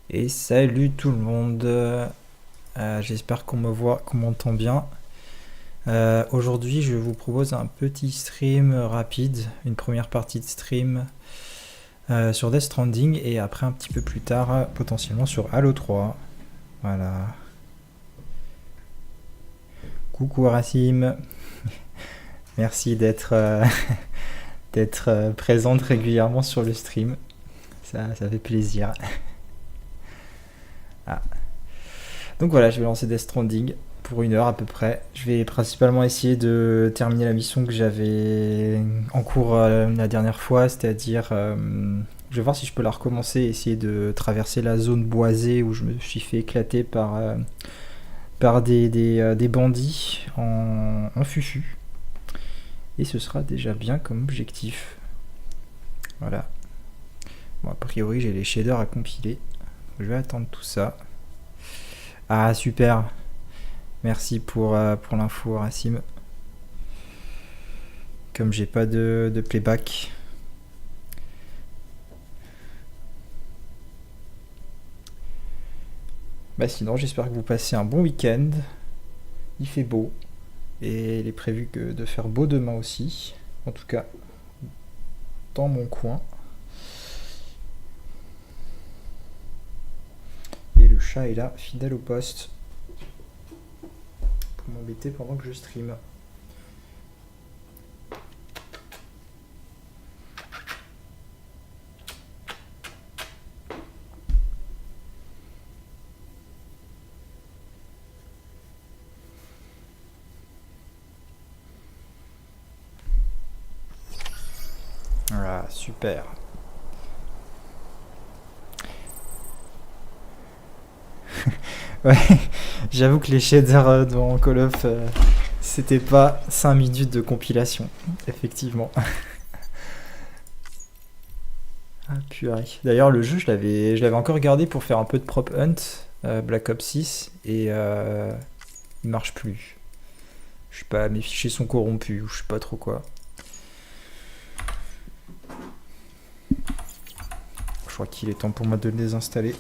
Et salut tout le monde. J'espère qu'on me voit, qu'on m'entend bien. Aujourd'hui, je vous propose un petit stream rapide, une première partie de stream sur Death Stranding et après un petit peu plus tard, potentiellement sur Halo 3. Voilà. Coucou Racim. Merci d'être d'être présente régulièrement sur le stream. Ça fait plaisir. Ah. Donc voilà, je vais lancer Death Stranding pour 1 heure à peu près. Je vais principalement essayer de terminer la mission que j'avais en cours la dernière fois, c'est-à-dire je vais voir si je peux la recommencer, essayer de traverser la zone boisée où je me suis fait éclater par des bandits en fufu. Et ce sera déjà bien comme objectif. Voilà. Bon, a priori, j'ai les shaders à compiler. Je vais attendre tout ça. Ah, super. Merci pour l'info, Racim. Comme j'ai pas de playback. Bah sinon, j'espère que vous passez un bon week-end. Il fait beau. Et il est prévu de faire beau demain aussi. En tout cas, dans mon coin. Et le chat est là, fidèle au poste. Pour m'embêter pendant que je stream. Voilà, super. Ouais, j'avoue que les shaders dans Call of, c'était pas 5 minutes de compilation, effectivement. Ah purée. D'ailleurs, le jeu, je l'avais encore regardé pour faire un peu de prop hunt, Black Ops 6, et il marche plus. Je sais pas, mes fichiers sont corrompus, ou je sais pas trop quoi. Je crois qu'il est temps pour moi de le désinstaller.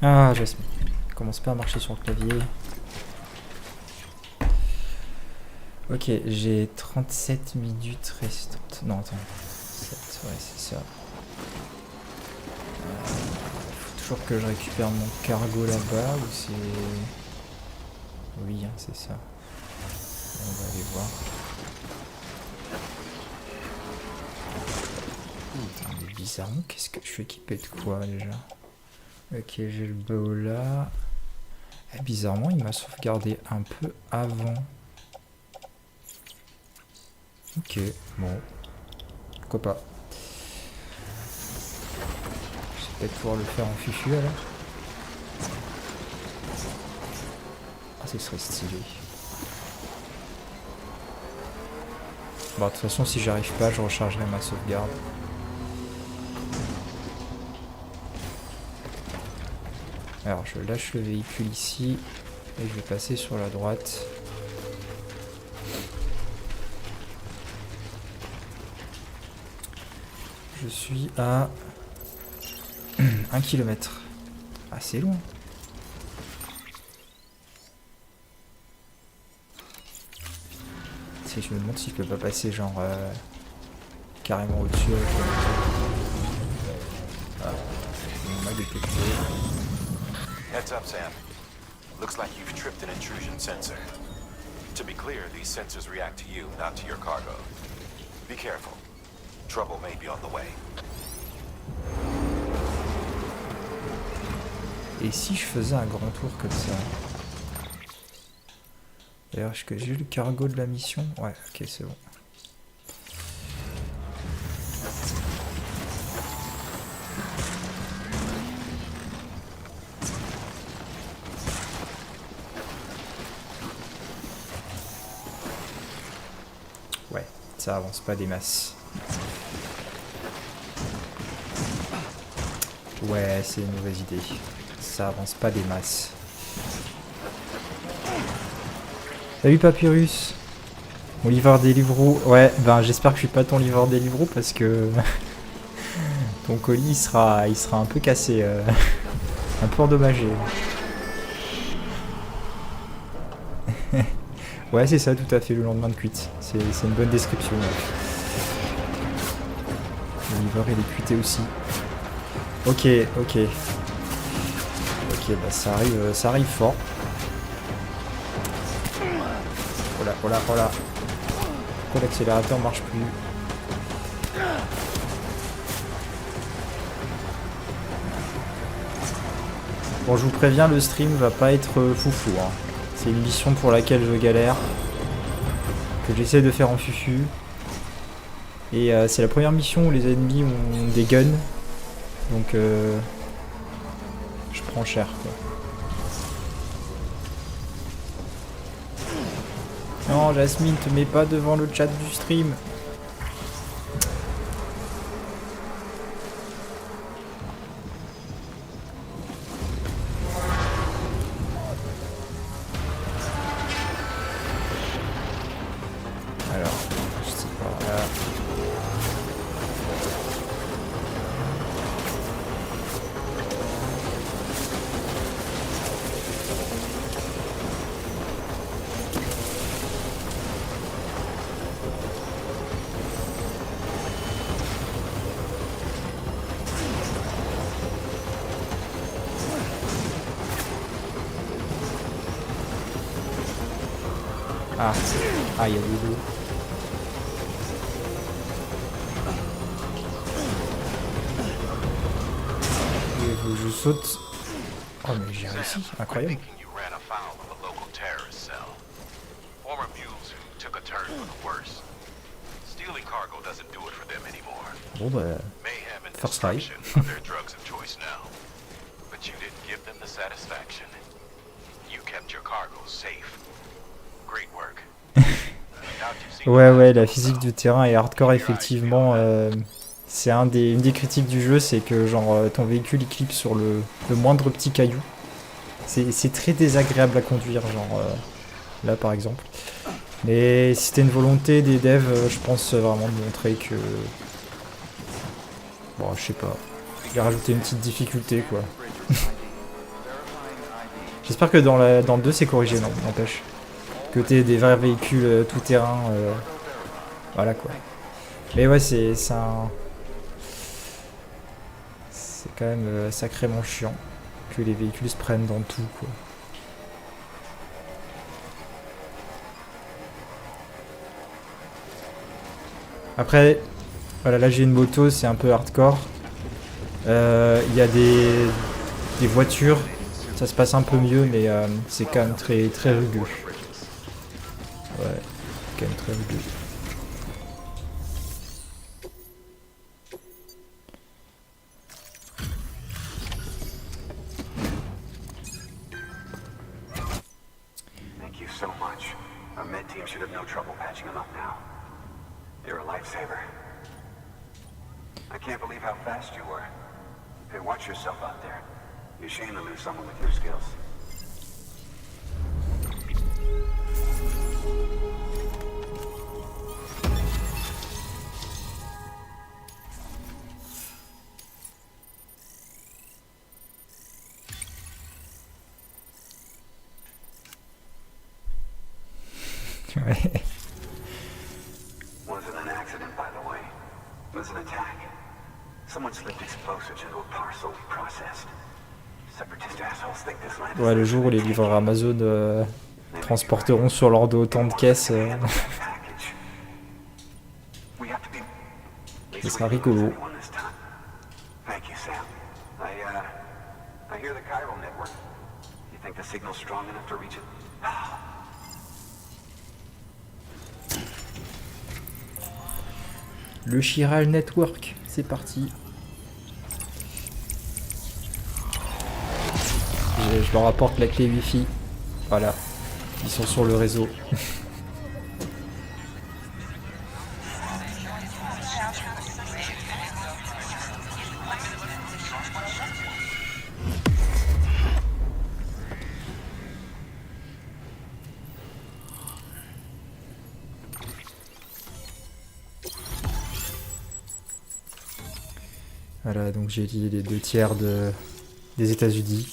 Ah, Jasmine. Commence pas à marcher sur le clavier. Ok, j'ai 37 minutes restantes. Non, attends. 7, ouais, c'est ça. Faut toujours que je récupère mon cargo là-bas ou c'est... Oui, hein, c'est ça. On va aller voir. Putain, mais bizarrement, qu'est-ce que je suis équipé de quoi déjà? Ok, j'ai le bow là. Et bizarrement, il m'a sauvegardé un peu avant. Ok, bon. Pourquoi pas. Je vais peut-être pouvoir le faire en fufu alors. Ah, ce serait stylé. Bon, de toute façon, si j'arrive pas, je rechargerai ma sauvegarde. Alors, je lâche le véhicule ici. Et je vais passer sur la droite. Je suis à 1 km. Assez loin. Si je me demande si je peux pas passer genre carrément au-dessus avec la moto. Ah, on m'a détecté. Heads up, Sam. Looks like you've tripped an intrusion sensor. To be clear, these sensors react to you, not to your cargo. Be careful. Trouble may be on the way. Et si je faisais un grand tour comme ça? D'ailleurs, est-ce que j'ai le cargo de la mission? Ouais, ok, c'est bon. Ouais, ça avance pas des masses. Ouais, c'est une mauvaise idée. Ça avance pas des masses. Salut Papyrus. Mon livreur Deliveroo, ouais, ben j'espère que je suis pas ton livreur Deliveroo parce que ton colis il sera un peu cassé, un peu endommagé. Ouais, c'est ça, tout à fait, le lendemain de cuite. C'est une bonne description. Ouais. Le livreur il est cuité aussi. Ok, ok. Ok, bah ça arrive fort. Oh là, oh là, oh là. Pourquoi l'accélérateur marche plus? Bon, je vous préviens, le stream va pas être foufou. Hein. C'est une mission pour laquelle je galère. Que j'essaie de faire en fufu. Et c'est la première mission où les ennemis ont des guns. Donc je prends cher quoi. Non, Jasmine, te mets pas devant le chat du stream. Alors, je sais pas là. Ah, ah, il y a des deux. Il faut que je saute. Oh, mais j'ai réussi, incroyable. Thinking you ran afoul of a local terrorist cell. Former mules who took a turn for the worse. Stealing cargo doesn't do it for them anymore. Bon, bah, Mayhem and first try. destruction are their drugs of choice now. But you didn't give them the satisfaction. You kept your cargo safe. Great work. Ouais, la physique du terrain est hardcore, effectivement. C'est une des critiques du jeu, c'est que genre ton véhicule il clique sur le moindre petit caillou. C'est très désagréable à conduire, genre là par exemple. Mais si c'était une volonté des devs, je pense vraiment de montrer que... Bon, je sais pas. Il a rajouté une petite difficulté, quoi. J'espère que dans le 2 c'est corrigé, non, n'empêche. Que t'aies des vrais véhicules tout terrain. Voilà, quoi. Mais ouais, c'est quand même sacrément chiant que les véhicules se prennent dans tout, quoi. Après, voilà, là j'ai une moto, c'est un peu hardcore. Il y a des voitures, ça se passe un peu mieux, mais c'est quand même très, très rugueux. Ouais, quand même très rugueux. Thank you so much. Our med team should have no trouble patching him up now. You're a lifesaver. I can't believe how fast you were. Hey, watch yourself out there. You're shame to lose someone with your skills. Ouais. Wasn't an accident, by the way. It was an attack. Someone slipped explosives into a parcel we processed. Separatist assholes think this land is Ouais, le jour où les livreurs Amazon transporteront sur leur dos autant de caisses, ce sera rigolo. Thank you, Sam. I hear the chiral network. You think the signal's strong enough to reach it? Le Chiral Network, c'est parti. Je leur apporte la clé Wi-Fi. Voilà, ils sont sur le réseau. Voilà, donc j'ai lié les 2 tiers des États-Unis.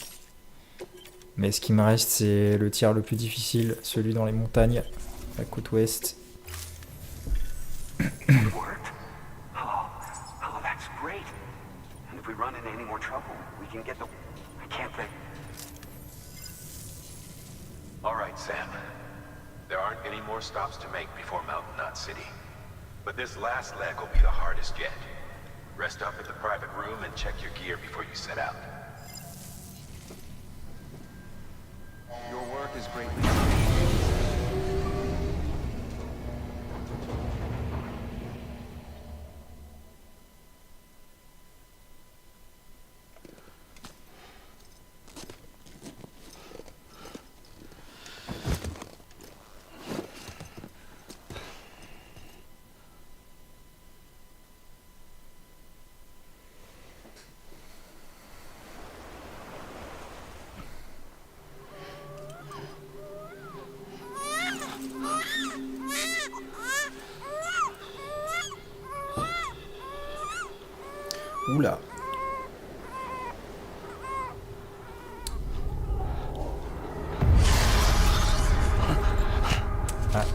Mais ce qui me reste, c'est le tiers le plus difficile, celui dans les montagnes, la côte ouest. It worked? Oh, that's great. And if we run into any more trouble, we can get the... I can't think... All right, Sam. There aren't any more stops to make before Mountain Knot City. But this last leg will be the hardest yet. Rest up at the private room and check your gear before you set out. Your work is greatly appreciated. Oula. Ah.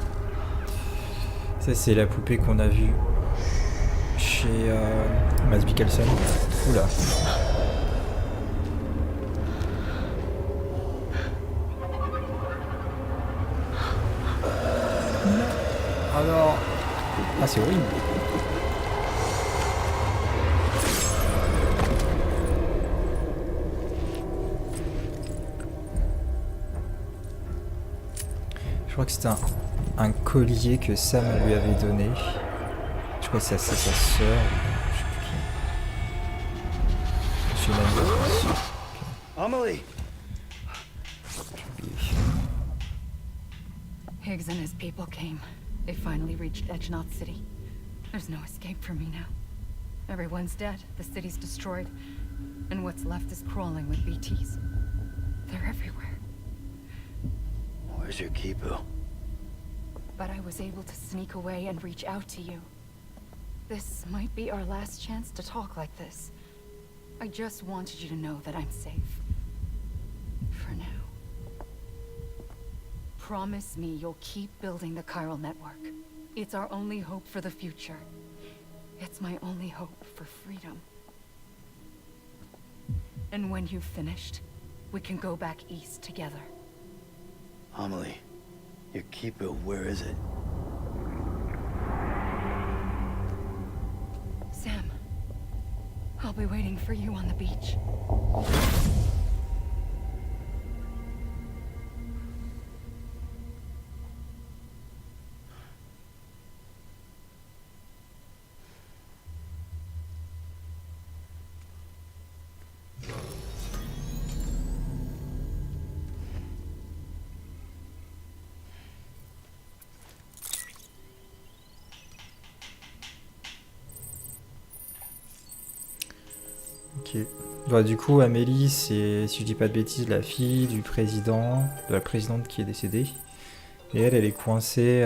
Ça c'est la poupée qu'on a vue chez Mads Mikkelsen. Oula. Alors. Ah c'est horrible. Je crois que c'était un collier que Sam lui avait donné. Je crois que c'est sa sœur. Je sais plus qui. Monsieur Mendes. Amelie! Higgs and his people came. They finally reached Edge Knot City. There's no escape for me now. Everyone's dead, the city's destroyed, and what's left is crawling with BTs. They're everywhere. Where's your Kipu? But I was able to sneak away and reach out to you. This might be our last chance to talk like this. I just wanted you to know that I'm safe. For now. Promise me you'll keep building the chiral network. It's our only hope for the future. It's my only hope for freedom. And when you've finished, we can go back east together. Amelie, your Kipu, where is it? Sam, I'll be waiting for you on the beach. Ok. Bah, du coup, Amélie, c'est, si je dis pas de bêtises, la fille du président, de la présidente qui est décédée. Et elle est coincée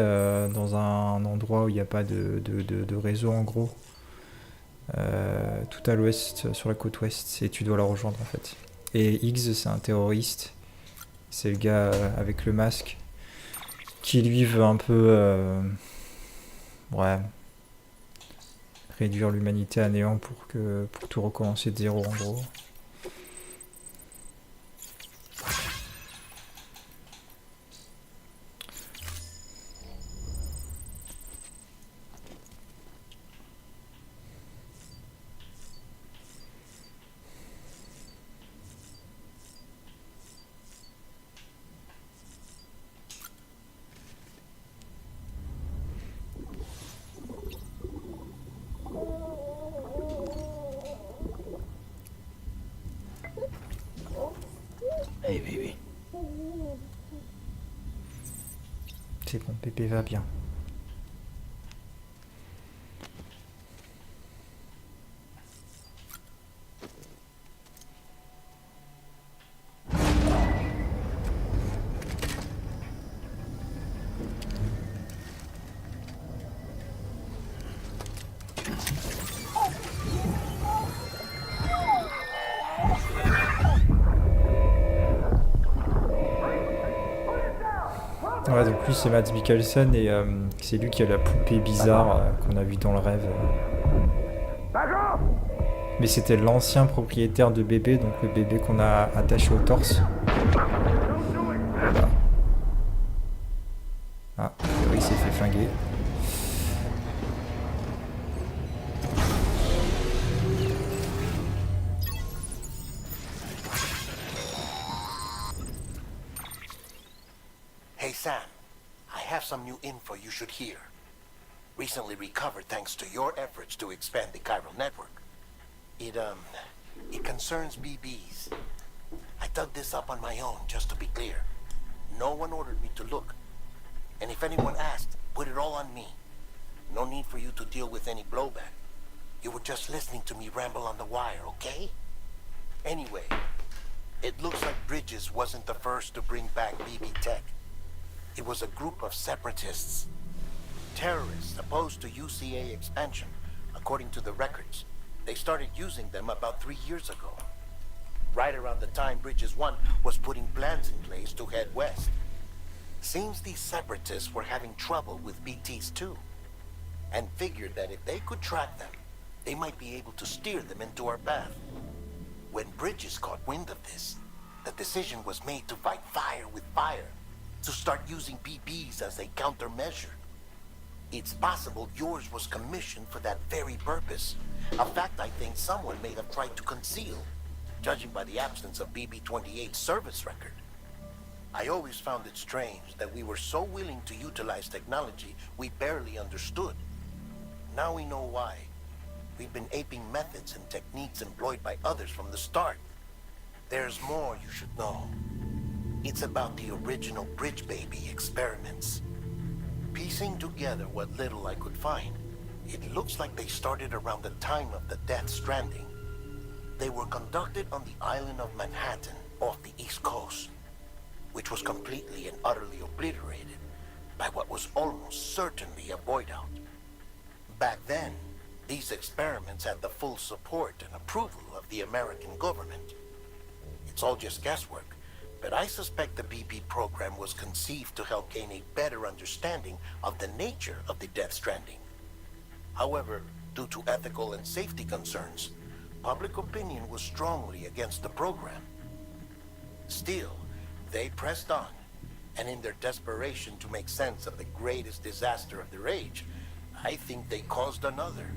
dans un endroit où il n'y a pas de réseau, en gros. Tout à l'ouest, sur la côte ouest. Et tu dois la rejoindre, en fait. Et Higgs, c'est un terroriste. C'est le gars avec le masque. Qui, lui, veut un peu... ouais... réduire l'humanité à néant pour tout recommencer de zéro en gros. Hey, baby. C'est bon, Pépé va bien. Ouais, donc lui c'est Mads Mikkelsen et c'est lui qui a la poupée bizarre qu'on a vue dans le rêve. Mais c'était l'ancien propriétaire de bébé, donc le bébé qu'on a attaché au torse. Voilà. Ah, il s'est fait flinguer. Hey Sam, I have some new info you should hear. Recently recovered thanks to your efforts to expand the chiral network. It concerns BBs. I dug this up on my own, just to be clear. No one ordered me to look. And if anyone asked, put it all on me. No need for you to deal with any blowback. You were just listening to me ramble on the wire, okay? Anyway, it looks like Bridges wasn't the first to bring back BB tech. It was a group of separatists. Terrorists opposed to UCA expansion, according to the records. They started using them about 3 years ago. Right around the time Bridges 1 was putting plans in place to head west. Seems these separatists were having trouble with BTs too, and figured that if they could track them, they might be able to steer them into our path. When Bridges caught wind of this, the decision was made to fight fire with fire, to start using BBs as a countermeasure. It's possible yours was commissioned for that very purpose, a fact I think someone may have tried to conceal, judging by the absence of BB-28's service record. I always found it strange that we were so willing to utilize technology we barely understood. Now we know why. We've been aping methods and techniques employed by others from the start. There's more you should know. It's about the original Bridge Baby experiments. Piecing together what little I could find, it looks like they started around the time of the Death Stranding. They were conducted on the island of Manhattan off the East Coast, which was completely and utterly obliterated by what was almost certainly a void out. Back then, these experiments had the full support and approval of the American government. It's all just guesswork, but I suspect the BB program was conceived to help gain a better understanding of the nature of the Death Stranding. However, due to ethical and safety concerns, public opinion was strongly against the program. Still, they pressed on, and in their desperation to make sense of the greatest disaster of their age, I think they caused another.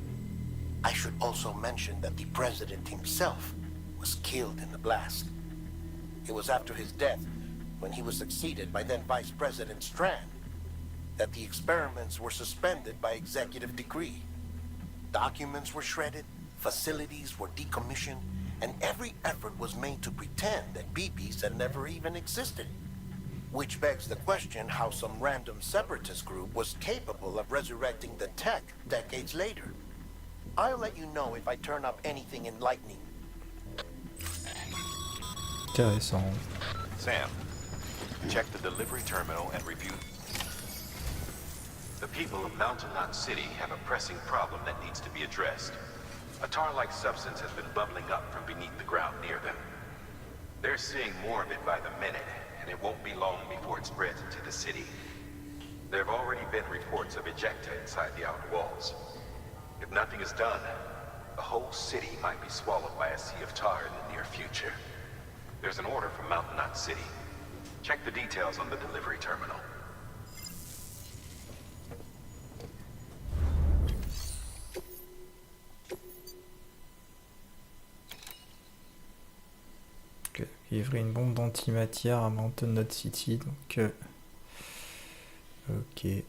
I should also mention that the president himself was killed in the blast. It was after his death, when he was succeeded by then Vice President Strand, that the experiments were suspended by executive decree. Documents were shredded, facilities were decommissioned, and every effort was made to pretend that BBs had never even existed. Which begs the question how some random separatist group was capable of resurrecting the tech decades later. I'll let you know if I turn up anything enlightening. Intéressant. Sam, check the delivery terminal and review. The people of Mountain Knot City have a pressing problem that needs to be addressed. A tar-like substance has been bubbling up from beneath the ground near them. They're seeing more of it by the minute, and it won't be long before it spreads into the city. There have already been reports of ejecta inside the outer walls. If nothing is done, the whole city might be swallowed by a sea of tar in the near future. There's an order from Mountain Knot City. Check the details on the delivery terminal. Ok, livrer une bombe d'antimatière à Mountain Knot City, donc ok.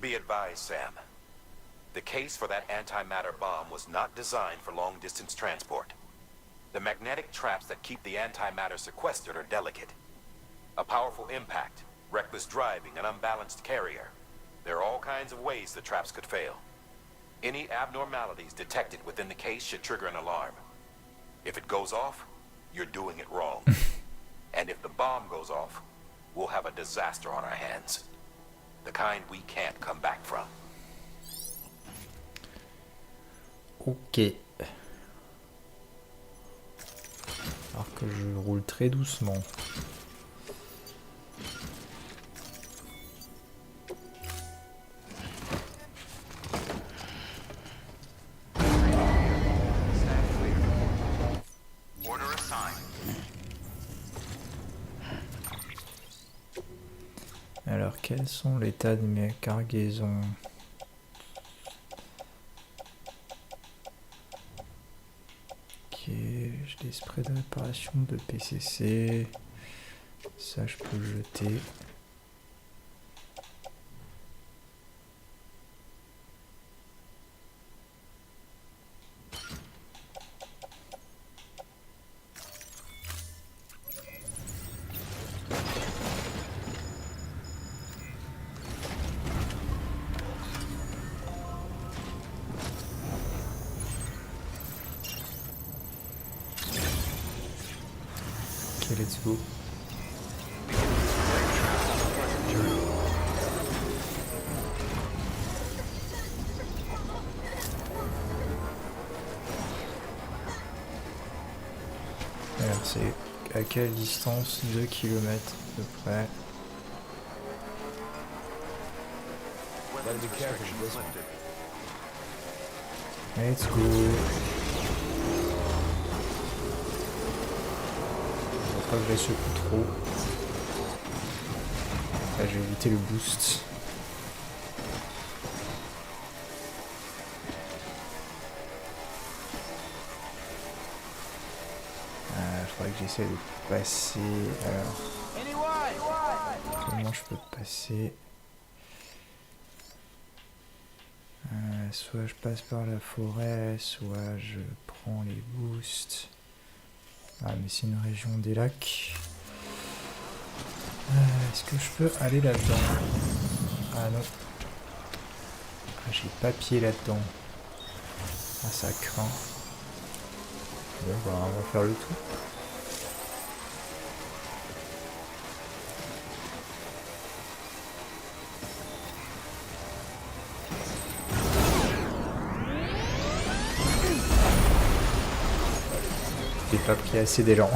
Be advised, Sam. The case for that antimatter bomb was not designed for long-distance transport. The magnetic traps that keep the antimatter sequestered are delicate. A powerful impact, reckless driving, an unbalanced carrier. There are all kinds of ways the traps could fail. Any abnormalities detected within the case should trigger an alarm. If it goes off, you're doing it wrong. And if the bomb goes off, we'll have a disaster on our hands. The kind we can't come back from. Ok. Alors que je roule très doucement. Alors, quels sont l'état de mes cargaisons? Ok, j'ai des sprays de réparation de PCC. Ça, je peux le jeter. Ok, let's go. Alors, c'est à quelle distance? 2 km à peu près. Let's go. Faut pas que je secoue trop. Là, je vais éviter le boost. Il faudrait que j'essaie de passer. Alors, comment je peux passer? Soit je passe par la forêt, soit je prends les boosts. Ah, mais c'est une région des lacs. Est-ce que je peux aller là-dedans? Ah non. Ah, j'ai pas pied là-dedans. Ah, ça craint. Bon, bah, on va faire le tout. J'ai pas pris assez d'élan.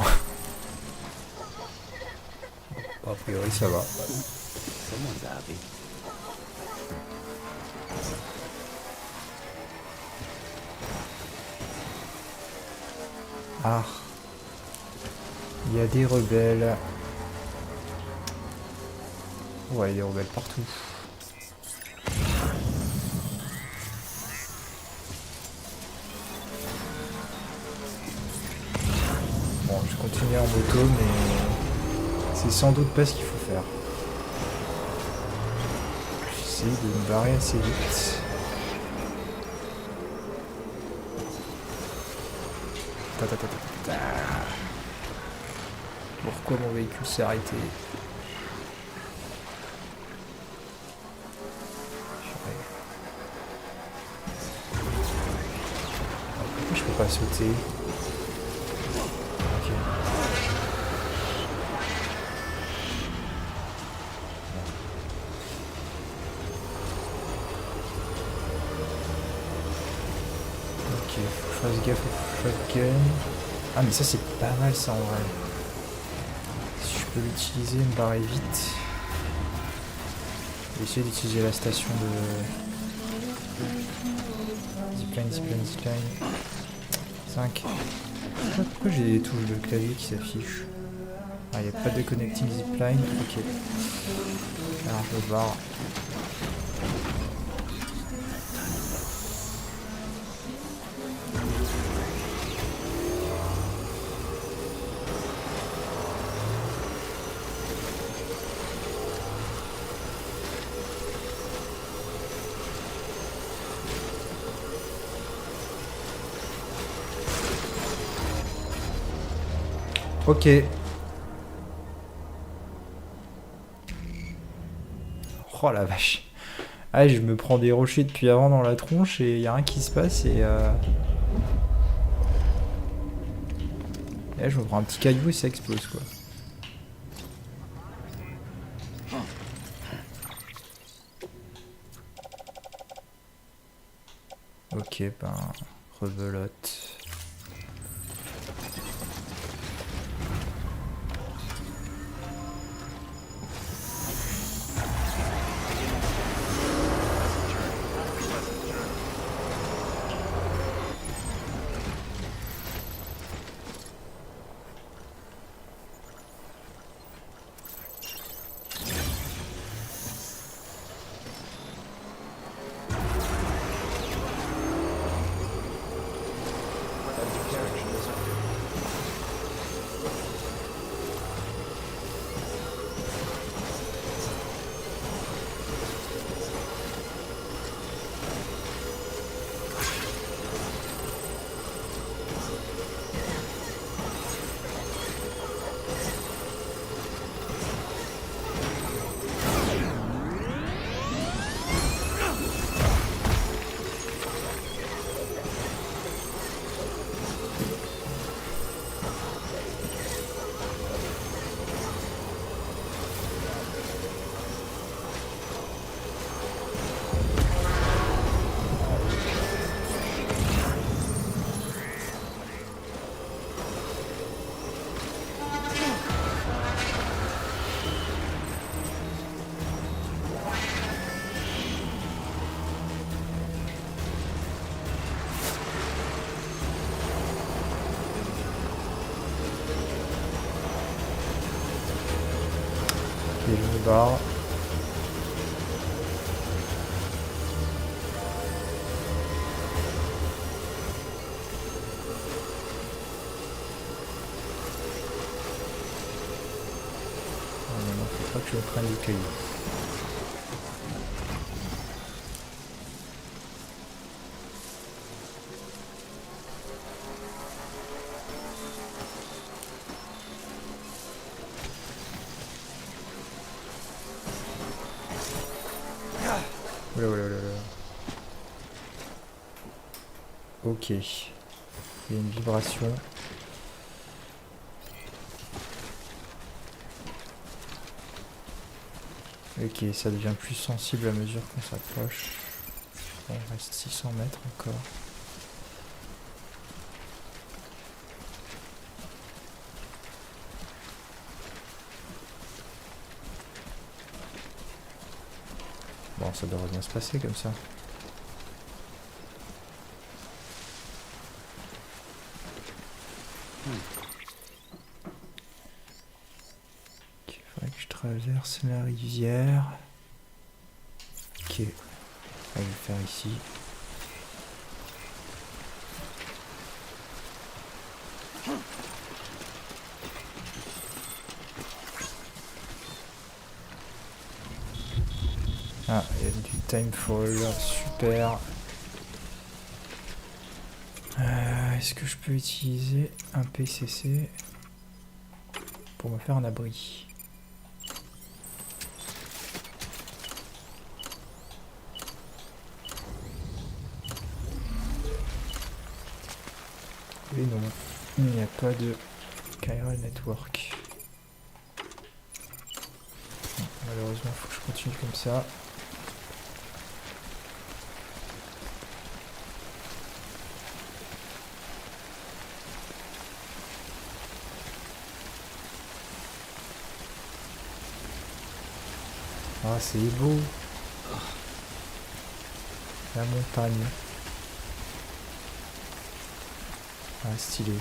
Bon, a priori ça va. Ah, il y a des rebelles. Ouais, il y a des rebelles partout. Bon, je continue en moto, mais c'est sans doute pas ce qu'il faut faire. J'essaie de me barrer assez vite. Pourquoi mon véhicule s'est arrêté? Pourquoi je peux pas sauter? Ok. Ok, faut que je fasse gaffe au shotgun. Ah mais ça c'est pas mal ça en vrai. Si je peux l'utiliser, me barrer vite. Je vais essayer d'utiliser la station de... Zipline, zipline, zipline. 5. Pourquoi j'ai des touches de clavier qui s'affichent? Ah, il n'y a pas de connecting zipline. Ok. Alors je me barre. Ok. Oh la vache. Ah, je me prends des rochers depuis avant dans la tronche et y a rien qui se passe et là, je me prends un petit caillou et ça explose quoi. Ok, ben, rebelote. Et je me barre. Ah non, faut pas que je me prenne du caillou. Oula, oula, oula, oula. Ok. Il y a une vibration. Ok, ça devient plus sensible à mesure qu'on s'approche. Bon, il reste 600 mètres encore. Bon, ça devrait bien se passer comme ça. Ok, il faudrait que je traverse la rivière. Ok, on va le faire ici. Ah, il y a du timefall, super. Est-ce que je peux utiliser un PCC pour me faire un abri? Et non, il n'y a pas de Chiral Network. Bon, malheureusement, il faut que je continue comme ça. Ah, c'est beau. La montagne. Ah, stylé.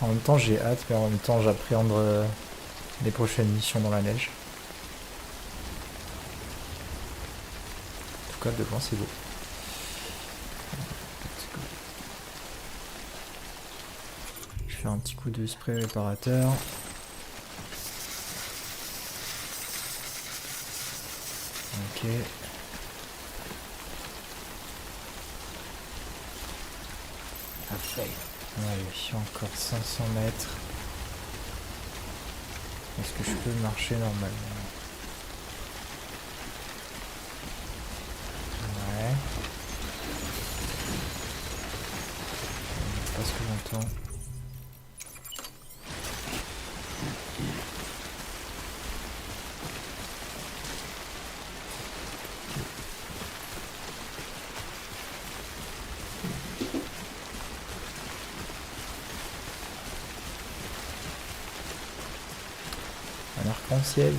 En même temps, j'ai hâte, mais en même temps, j'appréhende les prochaines missions dans la neige. En tout cas, devant, c'est beau. Je vais faire un petit coup de spray réparateur. Ok. of faith. Allez, encore 500 mètres. Est-ce que je peux marcher normalement? Ouais. C'est pas ce que j'entends. Un arc-en-ciel.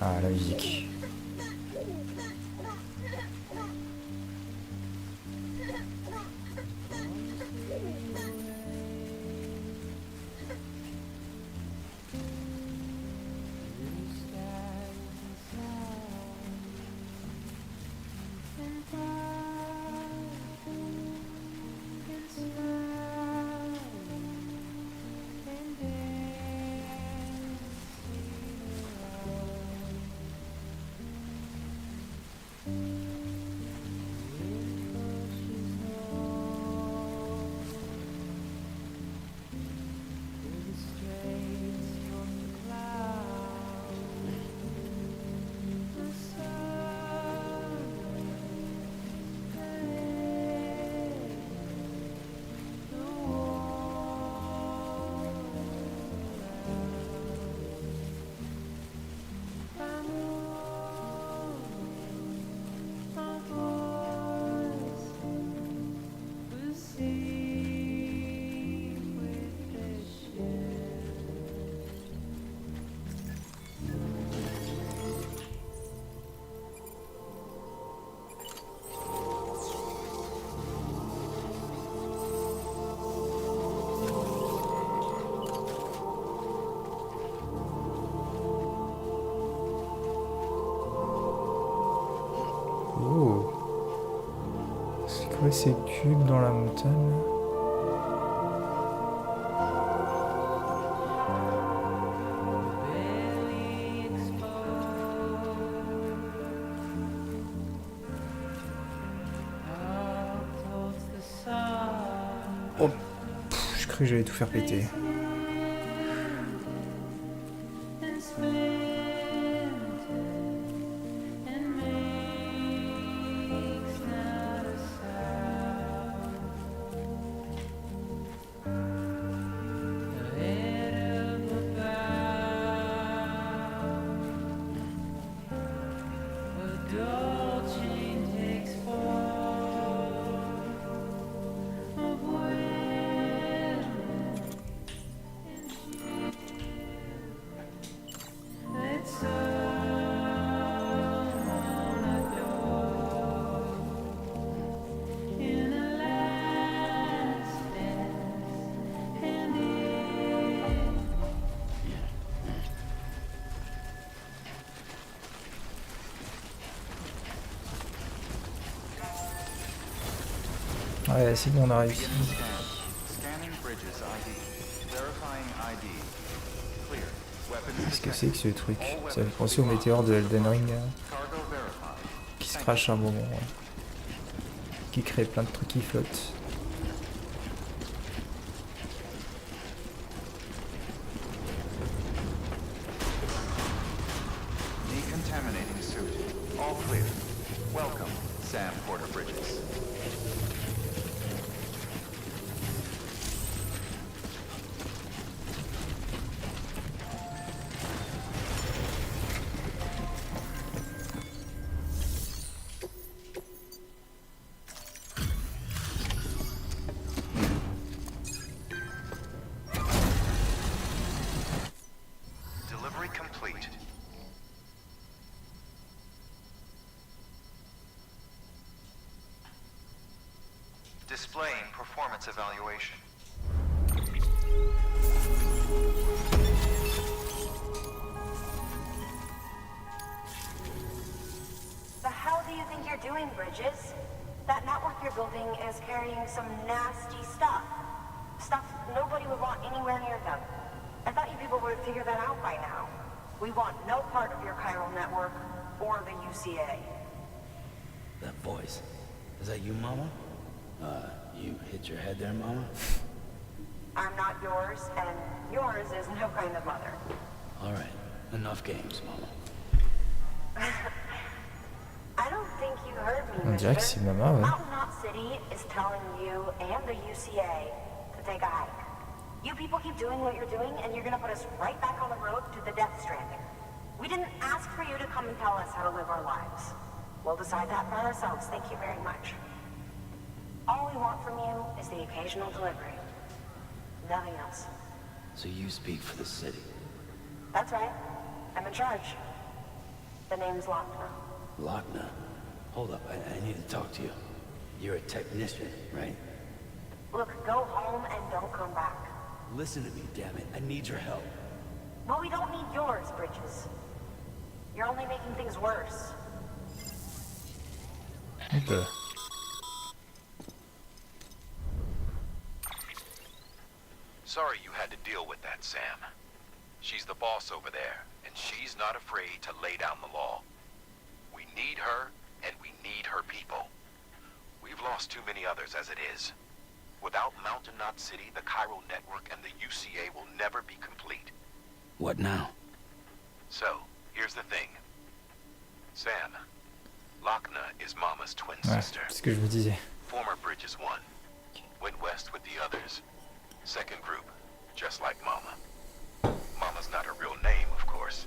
Ah, la musique. Oh. C'est quoi ces cubes dans la montagne? Oh, je croyais que j'allais tout faire péter. Ouais, c'est bon, on a réussi. Qu'est-ce que c'est que ce truc? Ça fait penser au météore de Elden Ring qui se crache à un moment, ouais. Qui crée plein de trucs qui flottent. Decontaminating suit. All clear. Welcome, Sam Porter Bridges. Delivery complete. Displaying performance evaluation. The hell do you think you're doing, Bridges? That network you're building is carrying some nasty stuff. Stuff nobody would want anywhere near them. I thought you people would figure that out by now. We want no part of your chiral network. or the UCA. That voice. Is that you, Mama? You hit your head there, Mama? I'm not yours, and yours is no kind of mother. All right. Enough games, Mama. I don't think you heard me, On dirait que c'est maman, ouais. Mountain Knot City is telling you and the UCA to take a hike. You people keep doing what you're doing, and you're gonna put us right back on the road to the Death Stranding. We didn't ask for you to come and tell us how to live our lives. We'll decide that for ourselves, thank you very much. All we want from you is the occasional delivery. Nothing else. So you speak for the city. That's right. I'm in charge. The name's Lochner. Lochner? Hold up, I need to talk to you. You're a technician, right? Look, go home and don't come back. Listen to me, damn it. I need your help. Well, we don't need yours, Bridges. You're only making things worse. On peut. Sorry you had to deal with that, Sam. She's the boss over there, and she's not afraid to lay down the law. We need her, and we need her people. We've lost too many others as it is. Without Mountain Knot City, the Chiral Network, and the UCA will never be complete. What now? So, here's the thing. Sam, Lochner is Mama's twin Ouais, sister. c'est ce que je me disais. Former Bridges 1. Went west with the others. Second group, just like Mama. Mama's not her real name, of course.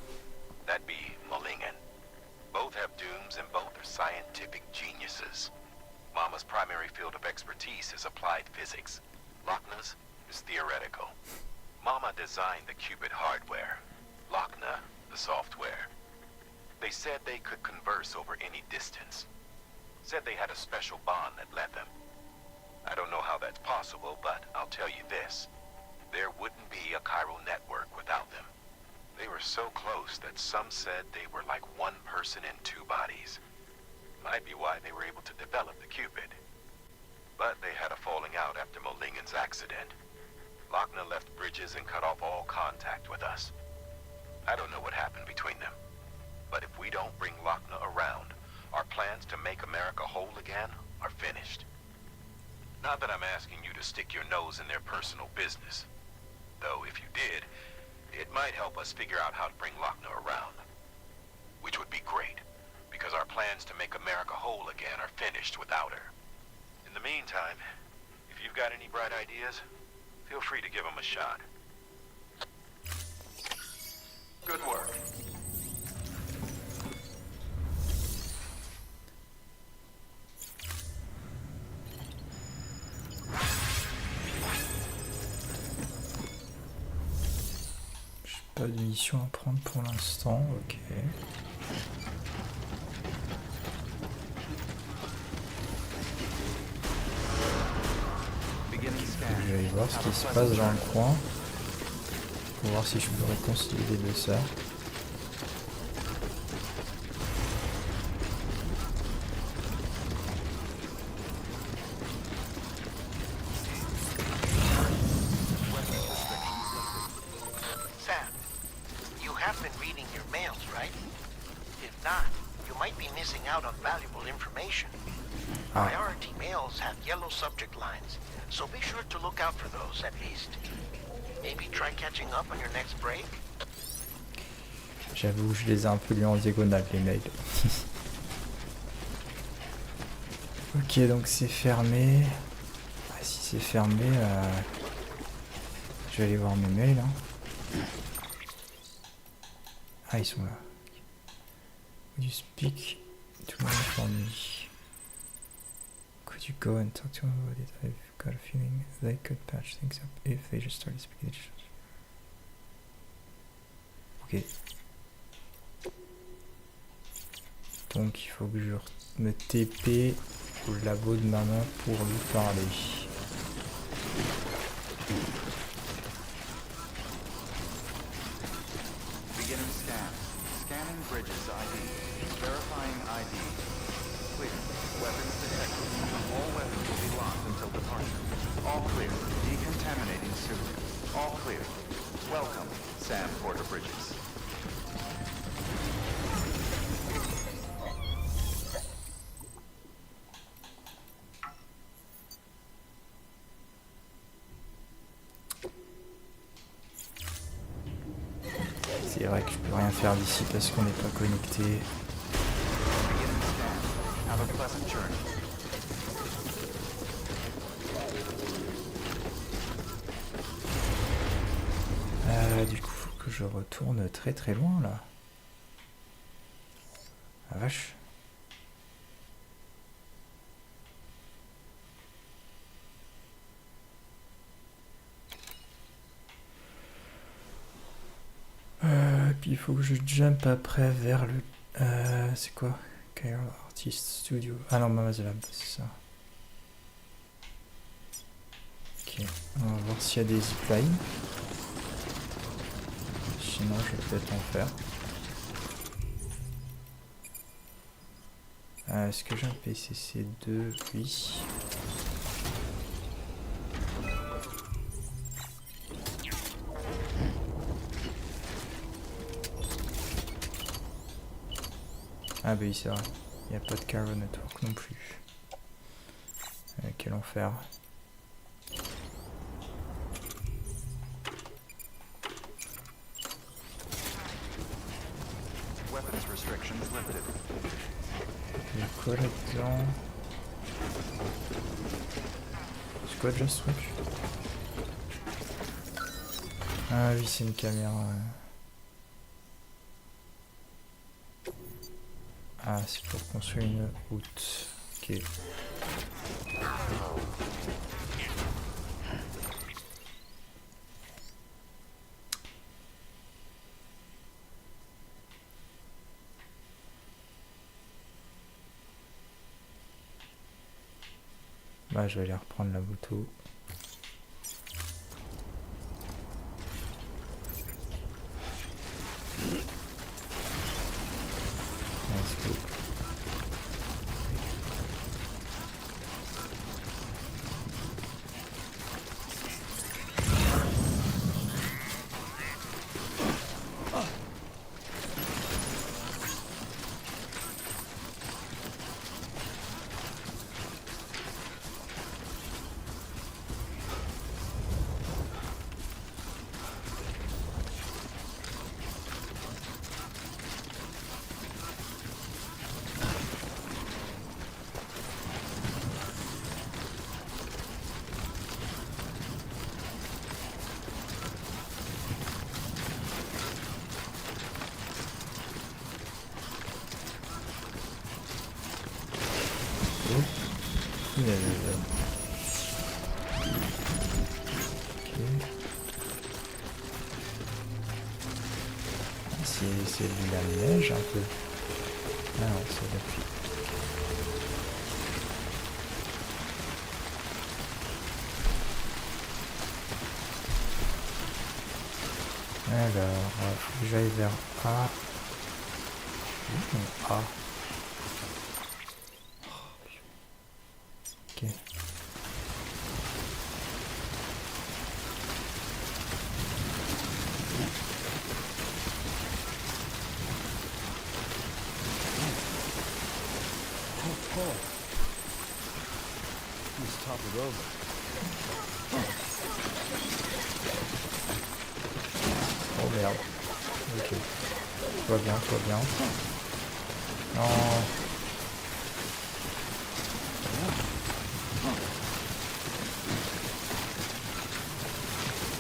That'd be Molingen. Both have dooms and both are scientific geniuses. Mama's primary field of expertise is applied physics. Lochner's is theoretical. Mama designed the Cupid hardware. Lochner, the software. They said they could converse over any distance. Said they had a special bond that led them. I don't know how that's possible, but I'll tell you this. There wouldn't be a chiral network without them. They were so close that some said they were like one person in two bodies. Might be why they were able to develop the Cupid. But they had a falling out after Molingen's accident. Lochner left Bridges and cut off all contact with us. I don't know what happened between them. But if we don't bring Lochner around, our plans to make America whole again are finished. Not that I'm asking you to stick your nose in their personal business. Though if you did, it might help us figure out how to bring Lochner around. Which would be great, because our plans to make America whole again are finished without her. In the meantime, if you've got any bright ideas, feel free to give them a shot. Good work. Pas de mission à prendre pour l'instant, ok. Je vais aller voir ce qui se passe dans le coin. Pour voir si je peux réconcilier les deux sœurs. Sam, you have been reading your mails, right? If not, you might be missing out on valuable information. Priority mails have yellow subject lines, so be sure to look out for those at least. Maybe try catching up on your next break. J'avoue, je les ai un peu lus en diagonale les mails. Ok, donc c'est fermé. Ah, si c'est fermé, je vais aller voir mes mails. Hein. Ah, ils sont là. Would you speak to me for me? Could you go and talk to me about it? I've got a feeling they could patch things up if they just started speaking each other. Ok. Donc il faut que je me TP au labo de maman pour lui parler. Beginning scan. Scanning Bridges ID. Verifying ID. Clear. Weapons detected. All weapons will be locked until departure. All clear. Decontaminating suit. All clear. Welcome, Sam Porter Bridges. vrai que je peux rien faire d'ici parce qu'on n'est pas connecté. Beginning scan. Have a pleasant journey. Du coup, faut que je retourne très très loin là. Ah vache. Puis il faut que je jump après vers le... c'est quoi? Kyle Artist Studio. Ah non, Mama's Lab, c'est ça. Ok, on va voir s'il y a des ziplines. Sinon, je vais peut-être en faire. Est-ce que j'ai un PCC2? Oui. Ah bah oui, c'est vrai. Il n'y a pas de Cargo Network non plus. Quel enfer. Weapons restrictions lifted. Il y a quoi là-dedans? C'est quoi déjà ce truc? Ah oui, c'est une caméra. Ah, c'est pour construire une route. Ok. Bah, je vais aller reprendre la moto. Let's go. C'est de la neige un peu. Ah non, c'est de la pluie. Alors, faut que j'aille vers A. A. Ok. Oh merde. Ok. Tout va bien, tout va bien. Non.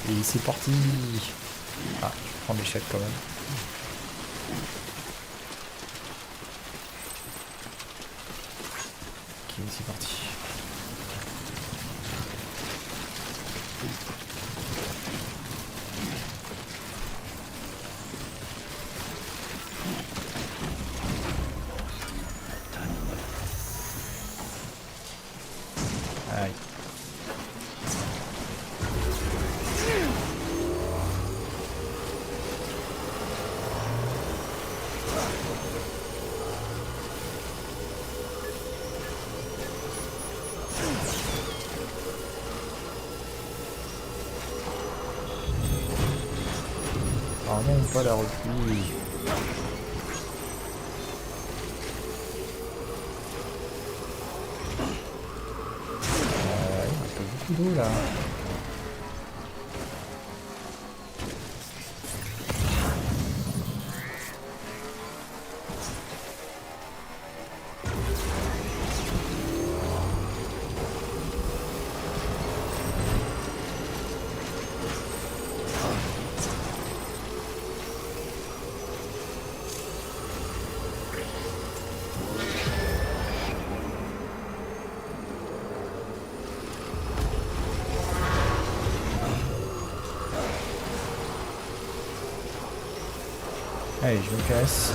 Et c'est parti. Ah, je prends l'échec quand même. Ok, c'est parti. Aïe. Ah non, pas la replie. Un peu beaucoup d'eau là. Allez, je me casse.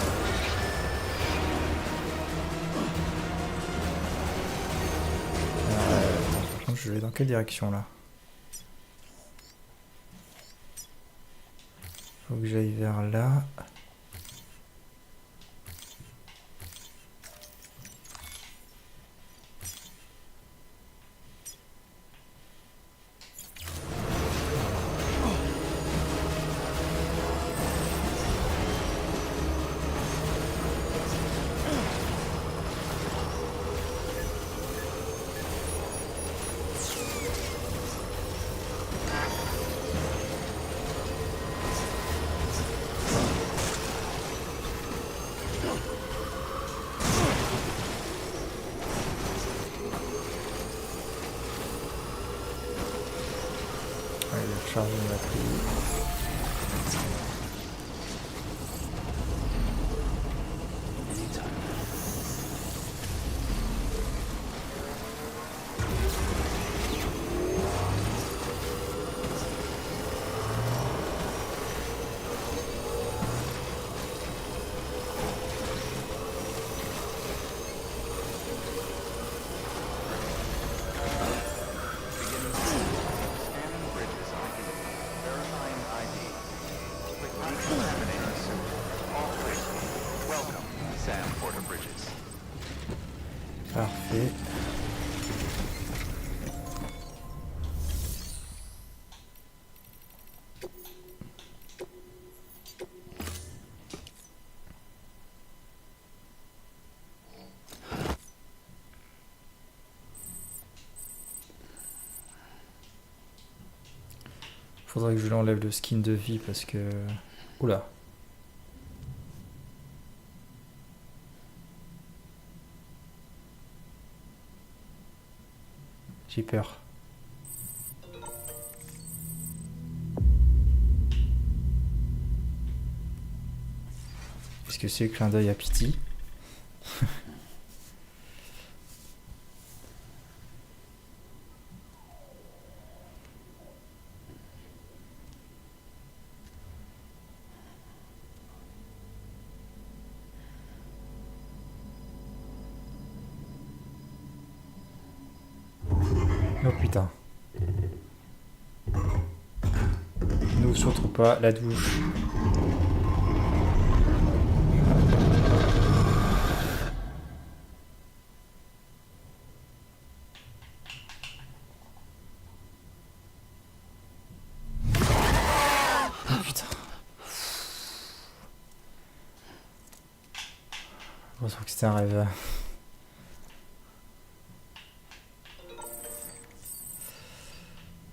Par contre, je vais dans quelle direction là? Faut que j'aille vers là. Allez, recharger une batterie. Scanning bridges ID. Verifying ID. Click decontaminating sewer. All clear. Welcome, Sam Porter Bridges. Parfait. Faudrait que je lui enlève le skin de vie parce que... Oula. J'ai peur. Est-ce que c'est le clin d'œil à Pity? Oh putain. Nous surtout pas la douche. Oh putain. Heureusement que c'était un rêve.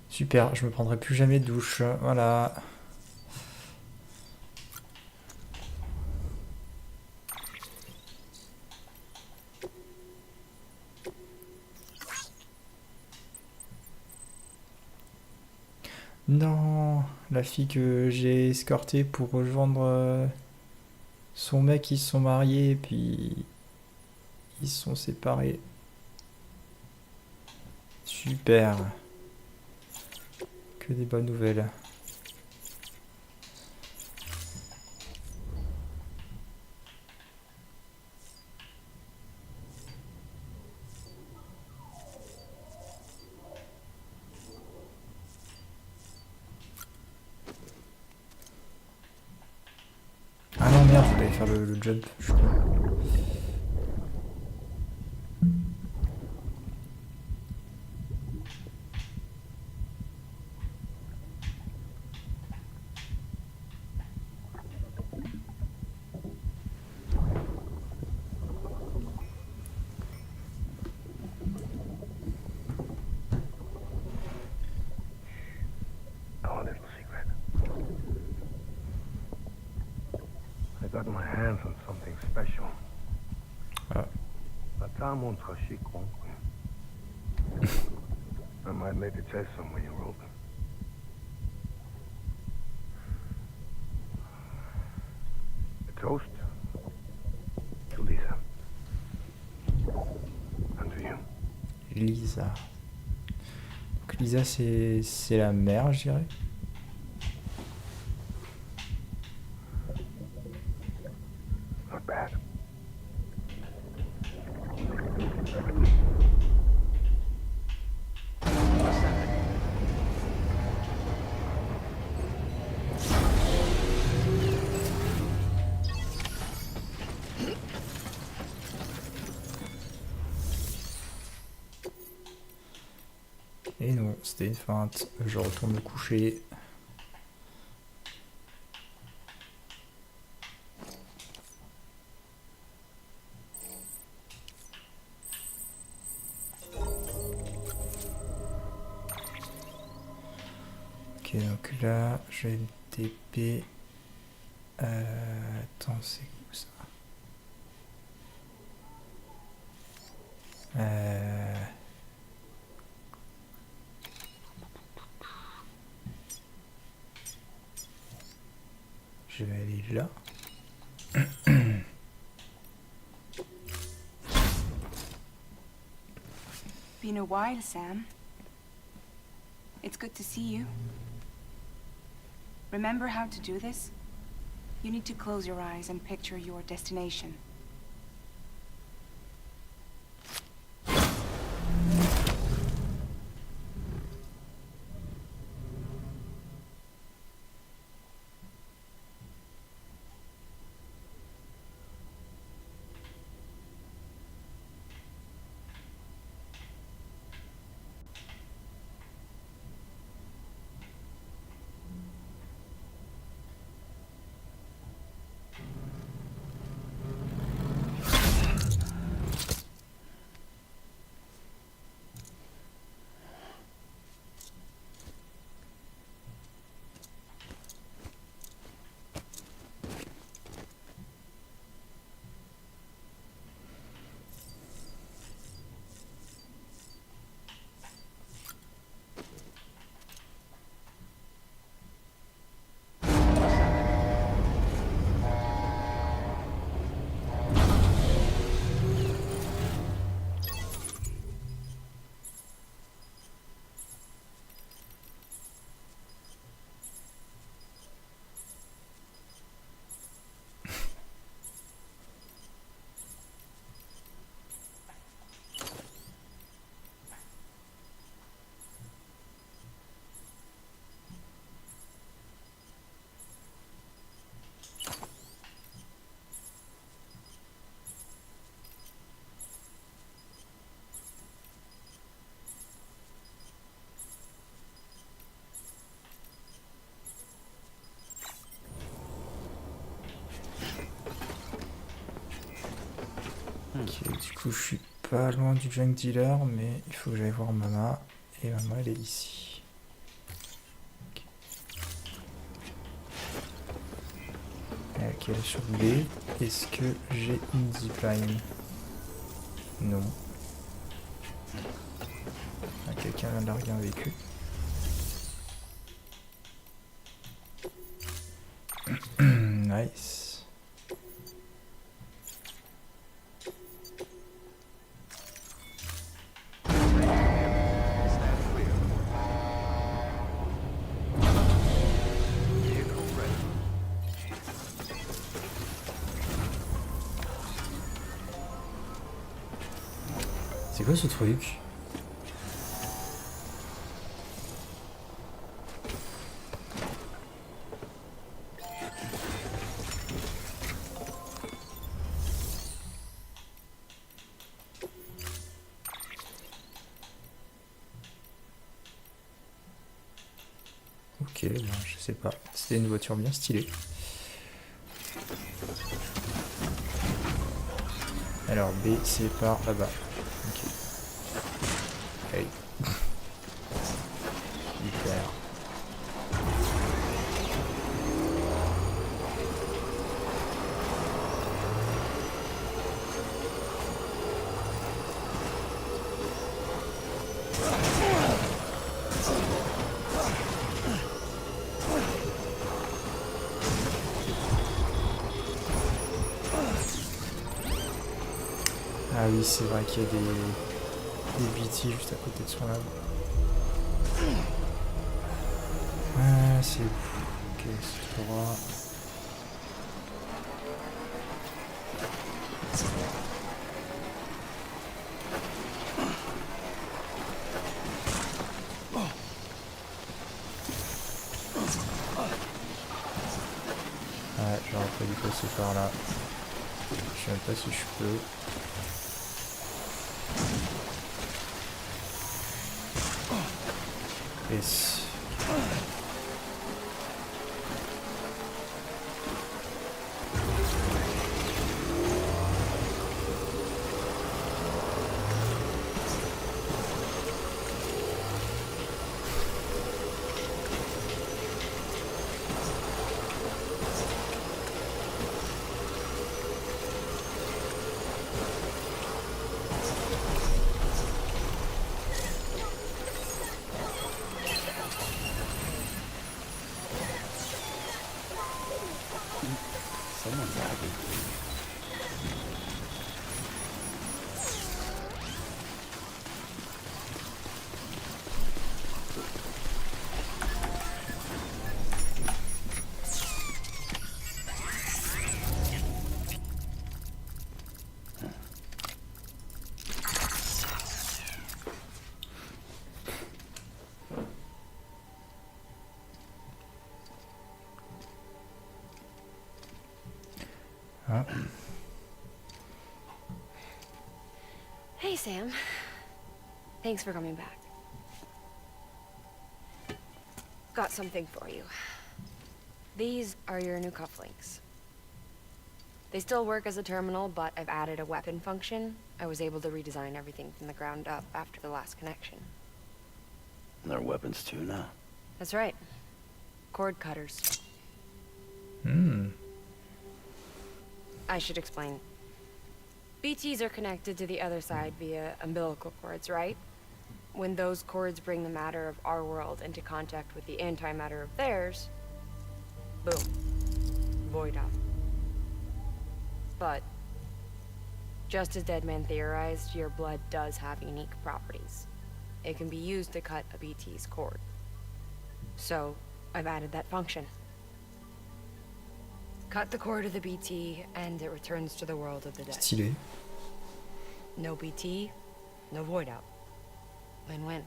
Super, je me prendrai plus jamais de douche. Voilà. Non, la fille que j'ai escortée pour rejoindre son mec, ils se sont mariés et puis ils se sont séparés. Super. Que des bonnes nouvelles. Ah non merde, je voulais faire le jump. Je suis con. Our little secret. I got my hands on something special. Tom won't trust Sheik, won't we? I might make a test somewhere you're open. A toast to Lisa. And to you. Lisa. Donc Lisa, c'est la mère, je dirais. Not bad. Et non, c'était une feinte. Je retourne me coucher. Ok, donc là, j'ai une TP. Attends, c'est où ça? Je vais aller là. Been a while, Sam. It's good to see you. Remember how to do this? You need to close your eyes and picture your destination. Ok, du coup, je suis pas loin du junk dealer, mais il faut que j'aille voir Mama. Et Mama, elle est ici. Ok. Ok, elle est sur B. Est-ce que j'ai une zipline? Non. Ah, quelqu'un vient de larguer un véhicule. Nice. C'est quoi ce truc? Ok, ben, je sais pas. C'était une voiture bien stylée. Alors B, c'est par là-bas. Ok. Allez. Super. oui, c'est vrai qu'il y a des BT juste à côté de son lab. C'est... Ok, c'est tout droit. Ouais, j'aurais pas dû passer par là. Je sais même pas si je peux. Yes. Someone's lagging. Ah. Hey, Sam. Thanks for coming back. Got something for you. These are your new cufflinks. They still work as a terminal, but I've added a weapon function. I was able to redesign everything from the ground up after the last connection. They're weapons too now. That's right. Cord cutters. I should explain. BTs are connected to the other side via umbilical cords, right? When those cords bring the matter of our world into contact with the antimatter of theirs, boom. Void up. But, just as Deadman theorized, your blood does have unique properties. It can be used to cut a BT's cord. So, I've added that function. Cut the cord of the BT, and it returns to the world of the dead. Stylé. No BT, no void out. Win-win.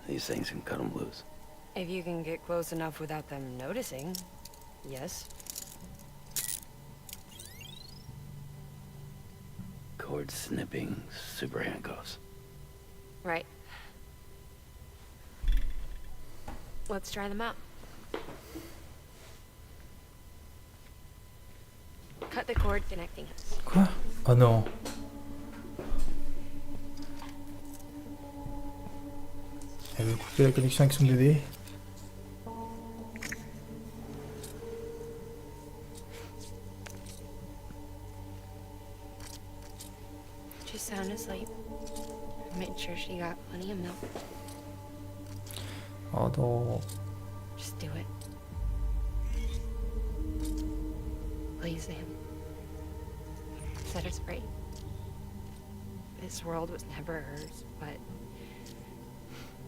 These things can cut them loose. If you can get close enough without them noticing, yes. Cord snipping, super handcuffs. Right. Let's try them out. Cut the cord connecting us. Quoi? Oh non. Elle veut couper la connexion avec son bébé. She's sound asleep. Made sure she got plenty of milk. Oh non. Just do it. Please, Sam. Set us free. This world was never hers, but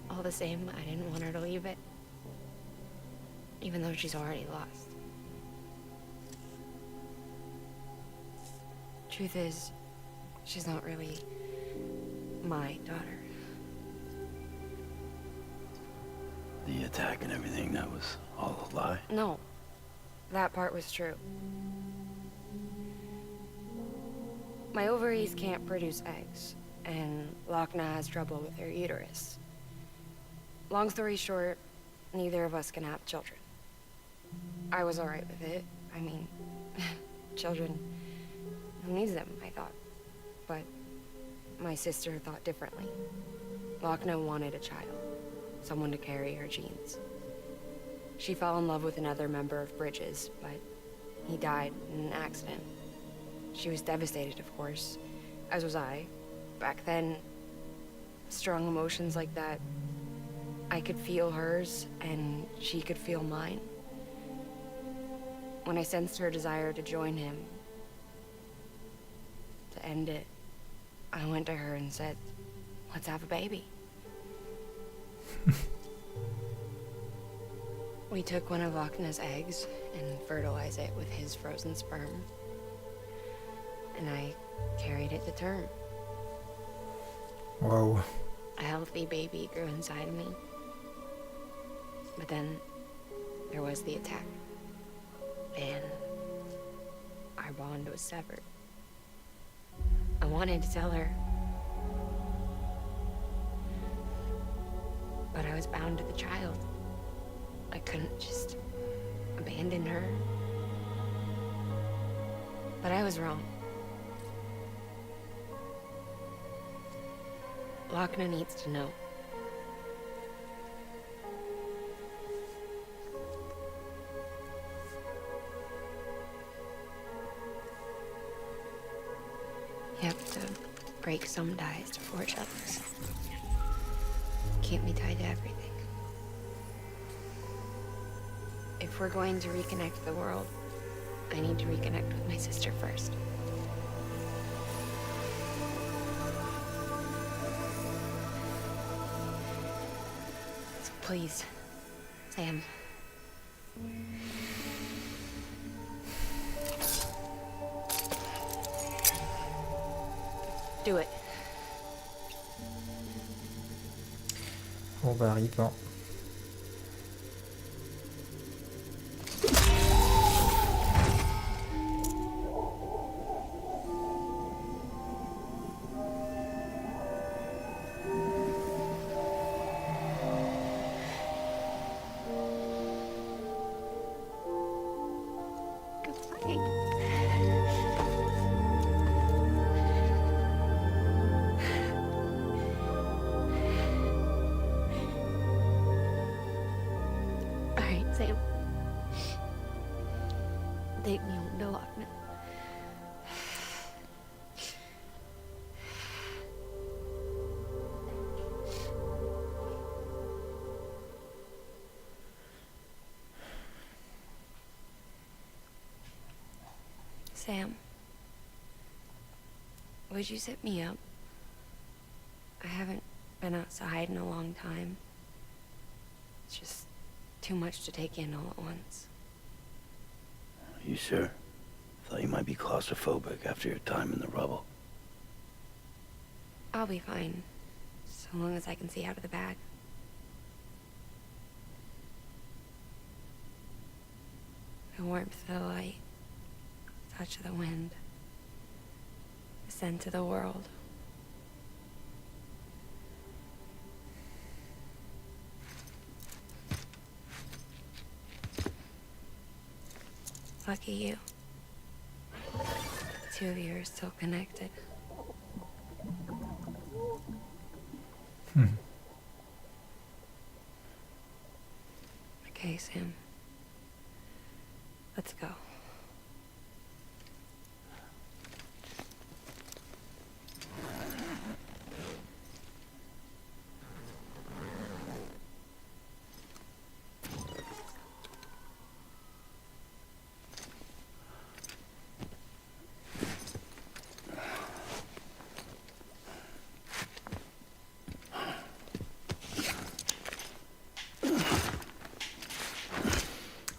all the same, I didn't want her to leave it. Even though she's already lost. Truth is, she's not really my daughter. The attack and everything, that was all a lie? No, that part was true. My ovaries can't produce eggs, and Lochna has trouble with her uterus. Long story short, neither of us can have children. I was alright with it. I mean, children, who needs them, I thought. But my sister thought differently. Lochna wanted a child, someone to carry her genes. She fell in love with another member of Bridges, but he died in an accident. She was devastated, of course, as was I. Back then, strong emotions like that, I could feel hers, and she could feel mine. When I sensed her desire to join him, to end it, I went to her and said, let's have a baby. We took one of Lochna's eggs and fertilized it with his frozen sperm. And I carried it to term. Wow. A healthy baby grew inside me. But then there was the attack. And our bond was severed. I wanted to tell her. But I was bound to the child. I couldn't just abandon her. But I was wrong. Lochna needs to know. You have to break some ties to forge others. Can't be tied to everything. If we're going to reconnect the world, I need to reconnect with my sister first. So please, Sam. Do it. Bon bah rip hein. Sam. Take me home to Lochna. Sam, would you sit me up? I haven't been outside in a long time. It's just too much to take in all at once. You sure? Thought you might be claustrophobic after your time in the rubble. I'll be fine, so long as I can see out of the bag. The warmth of the light, the touch of the wind, the scent of the world. Lucky you. The two of you are still connected. Okay, Sam. Let's go.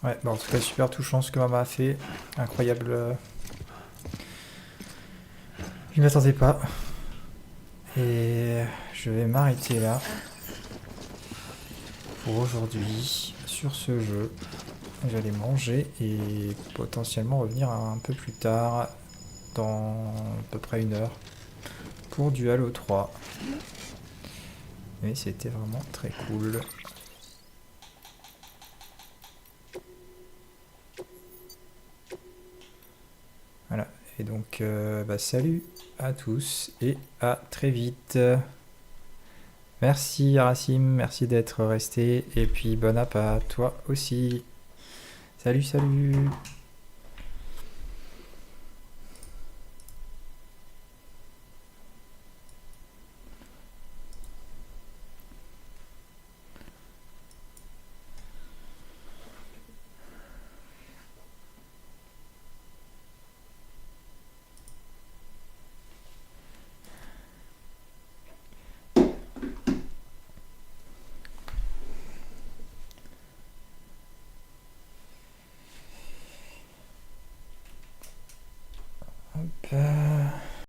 Ouais, bah en tout cas super touchant ce que maman a fait, incroyable. Je ne m'attendais pas. Et je vais m'arrêter là pour aujourd'hui sur ce jeu. J'allais manger et potentiellement revenir un peu plus tard, dans à peu près 1 heure, pour du Halo 3. Mais c'était vraiment très cool. Voilà, et donc bah, salut à tous et à très vite. Merci Arasim, merci d'être resté et puis bon app à toi aussi. Salut, salut.